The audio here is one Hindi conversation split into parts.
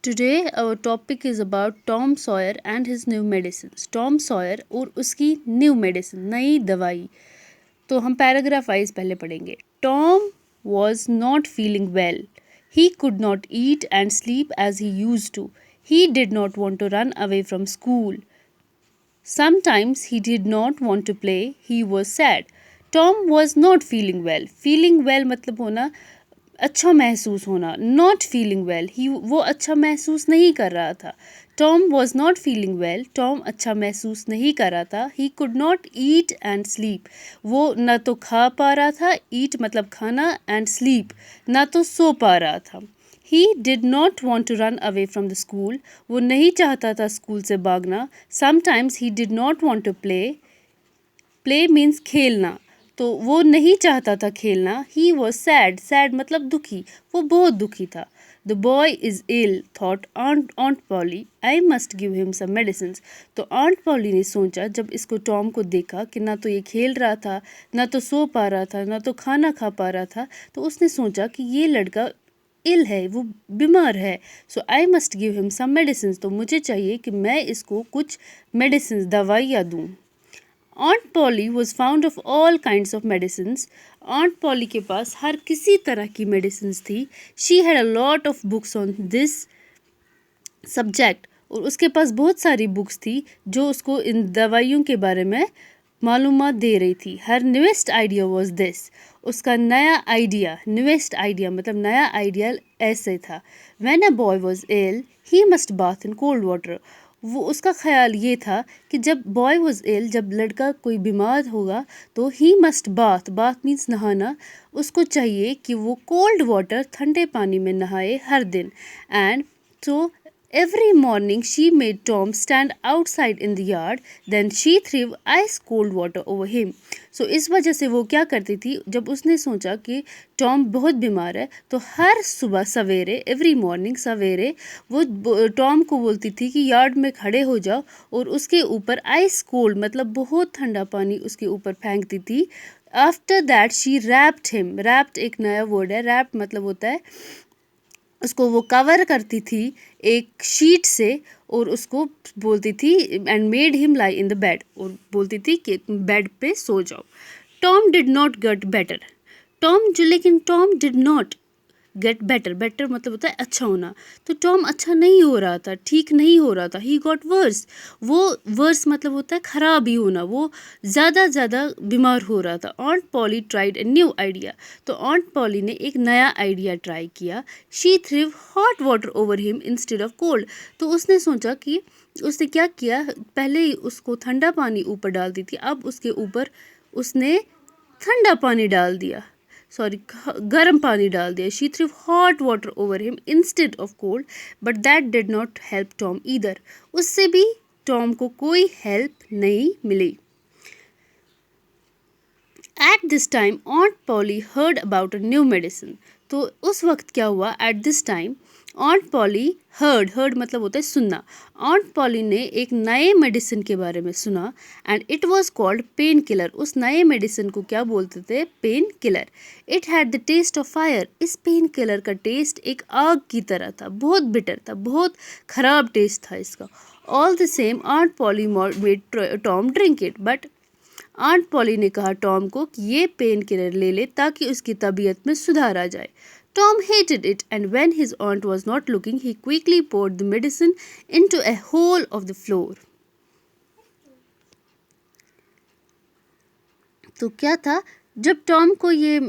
Today our topic is about Tom Sawyer and his new medicines. Tom Sawyer और उसकी new medicine, नई दवाई. तो हम पैराग्राफ वाइज पहले पढ़ेंगे. Tom was not feeling well. He could not eat and sleep as he used to. He did not want to run away from school. Sometimes he did not want to play. He was sad. Tom was not feeling well. Feeling well मतलब होना अच्छा महसूस होना. Not feeling well. वो अच्छा महसूस नहीं कर रहा था. Tom was not feeling well. Tom अच्छा महसूस नहीं कर रहा था. He could not eat and sleep. वो ना तो खा पा रहा था. Eat मतलब खाना and sleep ना तो सो पा रहा था. He did not want to run away from the school. वो नहीं चाहता था स्कूल से भागना. Sometimes he did not want to play. Play means खेलना. तो वो नहीं चाहता था खेलना. He was sad. Sad मतलब दुखी. वो बहुत दुखी था. The boy is ill, thought Aunt Polly. I must give him some medicines. तो Aunt Polly ने सोचा जब इसको टॉम को देखा कि ना तो ये खेल रहा था, ना तो सो पा रहा था, ना तो खाना खा पा रहा था, तो उसने सोचा कि ये लड़का इल है, वो बीमार है. So I must give him some medicine. तो मुझे चाहिए कि मैं इसको कुछ मेडिसिन दवाइयाँ दूँ. Aunt Polly was fond of all kinds of medicines. Aunt Polly के पास हर किसी तरह की medicines थी. She had a lot of books on this subject. और उसके पास बहुत सारी बुक्स थी जो उसको इन दवाइयों के बारे में मालूमात दे रही थी. Her newest idea was this. उसका नया आइडिया, newest idea मतलब नया आइडिया ऐसे था. When a boy was ill, he must bath in cold water. वो उसका ख्याल ये था कि जब बॉय वॉज इल, जब लड़का कोई बीमार होगा तो he must bath. Bath means नहाना. उसको चाहिए कि वो कोल्ड वाटर, ठंडे पानी में नहाए हर दिन. And so every morning she made Tom stand outside in the yard. Then she threw ice cold water over him. So इस वजह से वो क्या करती थी, जब उसने सोचा कि टॉम बहुत बीमार है तो हर सुबह सवेरे, एवरी मॉर्निंग सवेरे, वो टॉम को बोलती थी कि यार्ड में खड़े हो जाओ और उसके ऊपर आइस कोल्ड मतलब बहुत ठंडा पानी उसके ऊपर फेंकती थी. After that she wrapped him. Wrapped एक नया वर्ड है. रैप्ड मतलब होता है उसको वो कवर करती थी एक शीट से और उसको बोलती थी and made him lie in the bed. और बोलती थी कि बेड पे सो जाओ. Tom did not get better. लेकिन Tom did not get better. Better मतलब होता है अच्छा होना. तो टॉम अच्छा नहीं हो रहा था, ठीक नहीं हो रहा था. He got verse. वो वर्स मतलब होता है खराब ही होना. वो ज़्यादा बीमार हो रहा था. Aunt Polly tried a new idea. तो ऑन्ट पॉली ने एक नया आइडिया ट्राई किया. She threw hot water over him instead of cold. तो उसने सोचा कि उसने क्या किया, पहले ही उसको ठंडा पानी ऊपर डालती थी, अब उसके ऊपर उसने ठंडा पानी डाल दिया, गर्म पानी डाल दिया. She threw hot water over him instead of cold. But that did not help Tom either. उससे भी टॉम को कोई हेल्प नहीं मिली. At this time aunt Polly heard about a new medicine. तो उस वक्त क्या हुआ, at this time aunt Polly heard मतलब होता है सुनना. ऑन्ट पॉली ने एक नए मेडिसिन के बारे में सुना and it was called pain killer. उस नए मेडिसिन को क्या बोलते थे, pain killer. It had the taste of fire. इस पेन किलर का टेस्ट एक आग की तरह था, बहुत बिटर था, बहुत खराब टेस्ट था इसका. All the same ऑन्ट poly made Tom drink it. But ऑन्ट Polly ने कहा टॉम को कि ये पेन किलर ले ले ताकि उसकी तबीयत में सुधार आ जाए. Tom hated it, and when his aunt was not looking, he quickly poured the medicine into a hole of the floor. तो क्या था, जब टॉम को ये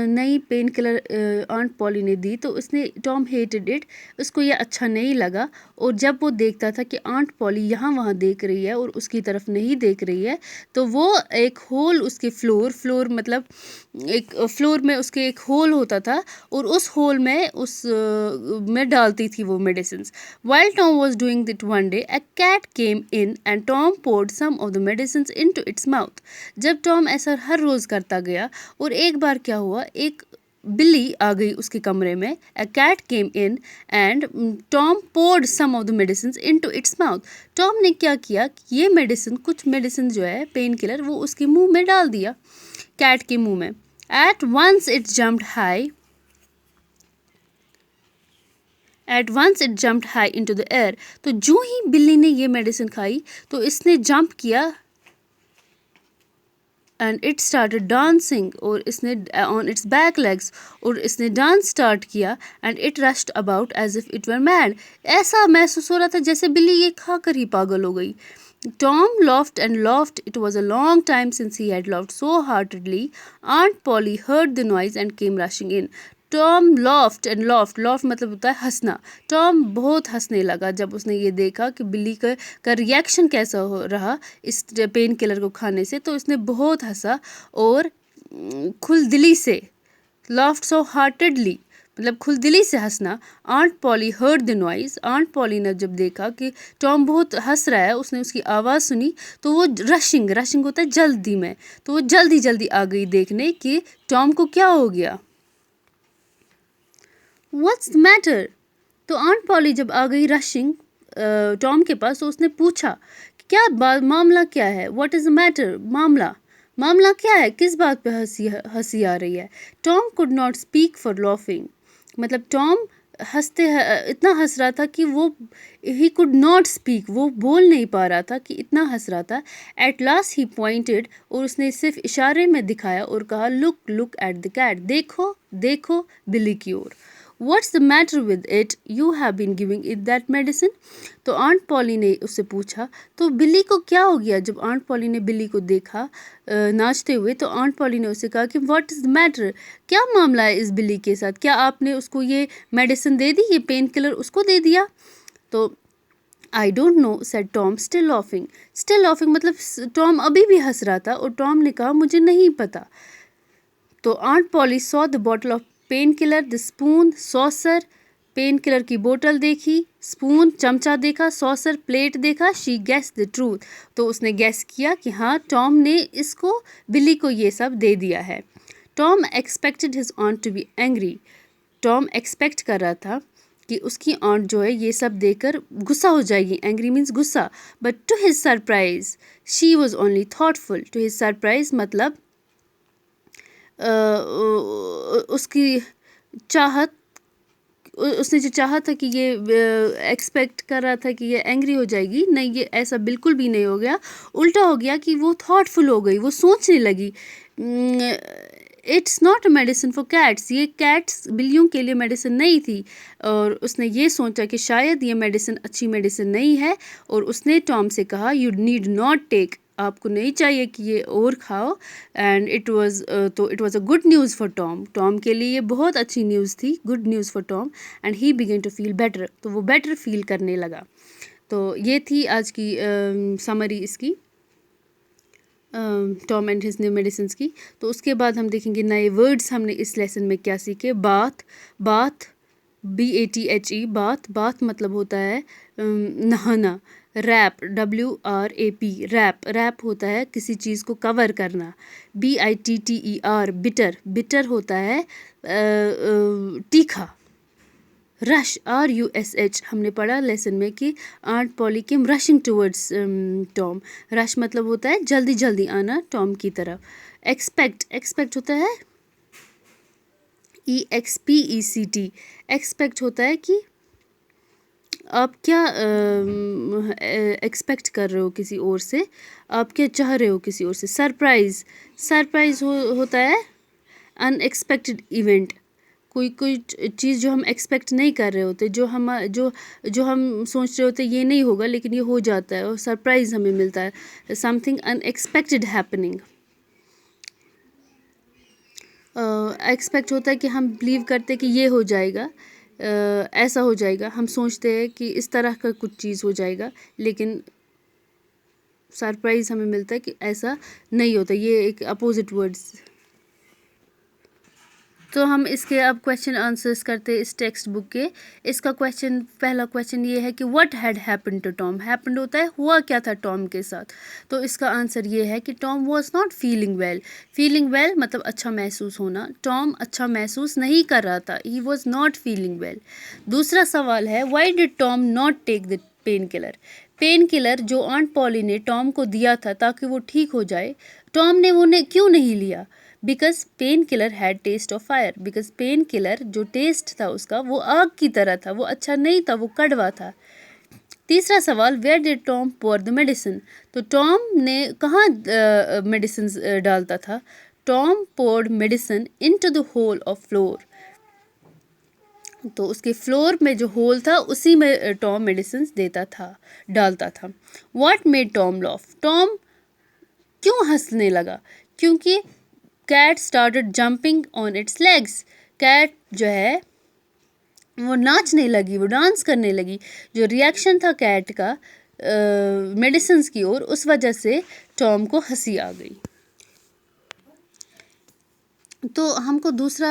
नई पेन किलर ऑन्ट पॉली ने दी तो उसने टॉम हेटेड इट, उसको ये अच्छा नहीं लगा. और जब वो देखता था कि ऑन्ट पॉली यहाँ वहाँ देख रही है और उसकी तरफ नहीं देख रही है, तो वो एक होल उसके फ्लोर मतलब एक फ्लोर में उसके एक होल होता था और उस होल में में डालती थी वो medicine. While Tom was doing it one day, a cat came in and Tom poured some of the medicines into its mouth. जब टॉम ऐसा हर रोज़ करता गया और एक बार क्या हुआ, एक बिल्ली आ गई उसके कमरे में. A cat came in and Tom poured some of the medicines into its mouth. Tom ने क्या किया, ये मेडिसिन, कुछ मेडिसिन जो है पेन किलर, वो उसके मुंह में डाल दिया, कैट के मुंह में. At once it jumped high at once it jumped high into the air. तो जो ही बिल्ली ने ये मेडिसिन खाई तो इसने जंप किया एंड इट स्टार्टेड डांसिंग, और इसने ऑन इट्स बैक लेग्स, और इसने डांस स्टार्ट किया and it rushed about as if it were mad. ऐसा महसूस हो रहा था जैसे बिल्ली ये खाकर ही पागल हो गई। Tom laughed and laughed. It was a long time since he had laughed so heartedly. Aunt Polly heard the noise and came rushing in. Tom laughed and laughed. Laugh मतलब होता है हंसना. Tom बहुत हंसने लगा जब उसने ये देखा कि बिल्ली का रिएक्शन कैसा हो रहा इस पेन किलर को खाने से। तो उसने बहुत हंसा और खुल दिली से, laughed so heartedly मतलब खुलदिली से हंसना। Aunt Polly heard the noise. Aunt Polly ने जब देखा कि टॉम बहुत हंस रहा है, उसने उसकी आवाज़ सुनी तो वो रशिंग होता है जल्दी में, तो वो जल्दी आ गई देखने कि टॉम को क्या हो गया। What's the matter? तो आंट पॉली जब आ गई रशिंग टॉम के पास, तो उसने पूछा कि क्या बात, मामला क्या है? What is the matter? मामला क्या है? किस बात पे हंसी आ रही है? Tom could not speak for laughing. मतलब टॉम इतना हंस रहा था कि वो ही कुड नॉट स्पीक, वो बोल नहीं पा रहा था कि इतना हंस रहा था। एट लास्ट ही पॉइंटेड, और उसने सिर्फ इशारे में दिखाया और कहा लुक एट द कैट, देखो बिल्ली की ओर। What's the matter with it? You have been giving it that medicine? तो आंट पॉली ने उससे पूछा तो बिल्ली को क्या हो गया। जब आंट पॉली ने बिल्ली को देखा नाचते हुए, तो आंट पॉली ने उससे कहा कि व्हाट इज़ द मैटर, क्या मामला है इस बिल्ली के साथ? क्या आपने उसको ये मेडिसिन दे दी, ये पेन किलर उसको दे दिया? तो I don't know said Tom still laughing मतलब टॉम अभी भी हंस रहा था, और टॉम ने कहा मुझे नहीं पता। तो aunt Polly saw the bottle of pain killer, the spoon, saucer, pain killer की बोतल देखी, स्पून चमचा देखा, सॉसर प्लेट देखा। शी गेस द ट्रूथ, तो उसने गेस किया कि हाँ टॉम ने इसको बिल्ली को ये सब दे दिया है। Tom expected his aunt to be angry. Tom expect कर रहा था कि उसकी ऑन्ट जो है ये सब देकर गुस्सा हो जाएगी। एंग्री मीन्स गुस्सा। But to his surprise she was only thoughtful. To his surprise मतलब उसकी चाहत, उसने जो चाहा था कि ये एक्सपेक्ट कर रहा था कि ये एंग्री हो जाएगी, नहीं ये ऐसा बिल्कुल भी नहीं हो गया। उल्टा हो गया कि वो थॉटफुल हो गई, वो सोचने लगी। It's not a medicine for cats, ये कैट्स बिल्लियों के लिए मेडिसिन नहीं थी। और उसने ये सोचा कि शायद ये मेडिसिन अच्छी मेडिसिन नहीं है, और उसने टॉम से कहा यू नीड नॉट टेक, आपको नहीं चाहिए कि ये और खाओ। And it was a good news for Tom. Tom के लिए ये बहुत अच्छी न्यूज़ थी, good news for Tom. And he began to feel better, तो वो बेटर फील करने लगा। तो ये थी आज की समरी इसकी, Tom and his new medicine की। तो उसके बाद हम देखेंगे नए वर्ड्स हमने इस लेसन में क्या सीखे। बाथ, BATHE, बाथ मतलब होता है नहाना। रैप, WRAP, रैप होता है किसी चीज़ को कवर करना। BITTER, बिटर होता है तीखा। रश, RUSH, हमने पढ़ा लेसन में कि आंट पॉली केम रशिंग टूवर्ड्स टॉम। रश मतलब होता है जल्दी आना टॉम की तरफ। एक्सपेक्ट होता है EXPECT, एक्सपेक्ट होता है कि आप क्या एक्सपेक्ट कर रहे हो किसी और से, आप क्या चाह रहे हो किसी और से। सरप्राइज होता है अनएक्सपेक्टेड इवेंट, कोई चीज़ जो हम एक्सपेक्ट नहीं कर रहे होते, जो हम सोच रहे होते ये नहीं होगा लेकिन ये हो जाता है और सरप्राइज़ हमें मिलता है। Something unexpected happening. एक्सपेक्ट होता है कि हम बिलीव करते कि ये हो जाएगा, ऐसा हो जाएगा, हम सोचते हैं कि इस तरह का कुछ चीज़ हो जाएगा, लेकिन सरप्राइज़ हमें मिलता है कि ऐसा नहीं होता। ये एक अपोजिट वर्ड्स। तो हम इसके अब क्वेश्चन आंसर्स करते हैं इस टेक्स्ट बुक के। इसका पहला क्वेश्चन ये है कि what had happened to Tom. Happened होता है हुआ क्या था टॉम के साथ। तो इसका आंसर ये है कि Tom was not feeling well मतलब अच्छा महसूस होना। टॉम अच्छा महसूस नहीं कर रहा था, he was not feeling well. दूसरा सवाल है why did Tom not take the pain killer जो आंट पॉली ने टॉम को दिया था ताकि वो ठीक हो जाए, टॉम ने वो क्यों नहीं लिया। Because pain killer had taste of fire, because pain killer जो टेस्ट था उसका वो आग की तरह था, वो अच्छा नहीं था, वो कड़वा था। तीसरा सवाल, where did Tom pour the medicine, तो टॉम ने कहाँ मेडिसिन डालता था? Tom poured medicine into the hole of floor, तो उसके फ्लोर में जो होल था उसी में टॉम मेडिसिन देता था, डालता था। What made Tom laugh, Tom क्यों हंसने लगा? क्योंकि cat started jumping on its legs, cat जो है वो नाचने लगी, वो डांस करने लगी। जो रिएक्शन था कैट का मेडिसिन की ओर, उस वजह से टॉम को हंसी आ गई। तो हमको दूसरा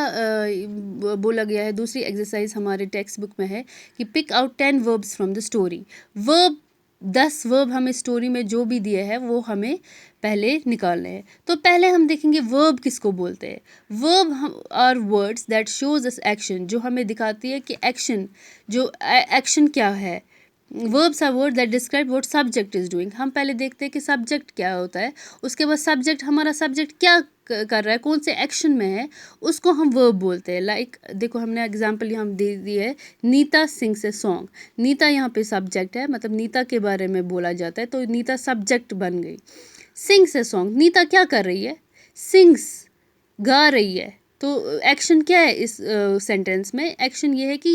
बोला गया है, दूसरी एक्सरसाइज हमारे टेक्स्ट बुक में है कि pick out 10 verbs from the story. Verb 10 verb हमें स्टोरी में जो भी दिए हैं वो हमें पहले निकालने हैं। तो पहले हम देखेंगे वर्ब किसको बोलते हैं। Verb are words that shows us action, जो हमें दिखाती है कि एक्शन, जो एक्शन क्या है। Verbs are word that describe what subject is doing. हम पहले देखते हैं कि सब्जेक्ट क्या होता है, उसके बाद सब्जेक्ट, हमारा सब्जेक्ट क्या कर रहा है, कौन से एक्शन में है, उसको हम वर्ब बोलते हैं। लाइक देखो हमने एग्जांपल यहाँ दे दी है, Neeta sings a song. Neeta यहाँ पे सब्जेक्ट है, मतलब नीता के बारे में बोला जाता है, तो नीता सब्जेक्ट बन गई। सिंग्स ए सॉन्ग, नीता क्या कर रही है? सिंग्स, गा रही है। तो एक्शन क्या है इस सेंटेंस में? एक्शन ये है कि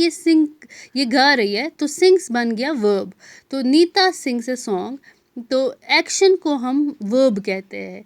ये गा रही है, तो सिंग्स बन गया वर्ब। तो नीता सिंग्स ए सॉन्ग, तो एक्शन को हम वर्ब कहते हैं।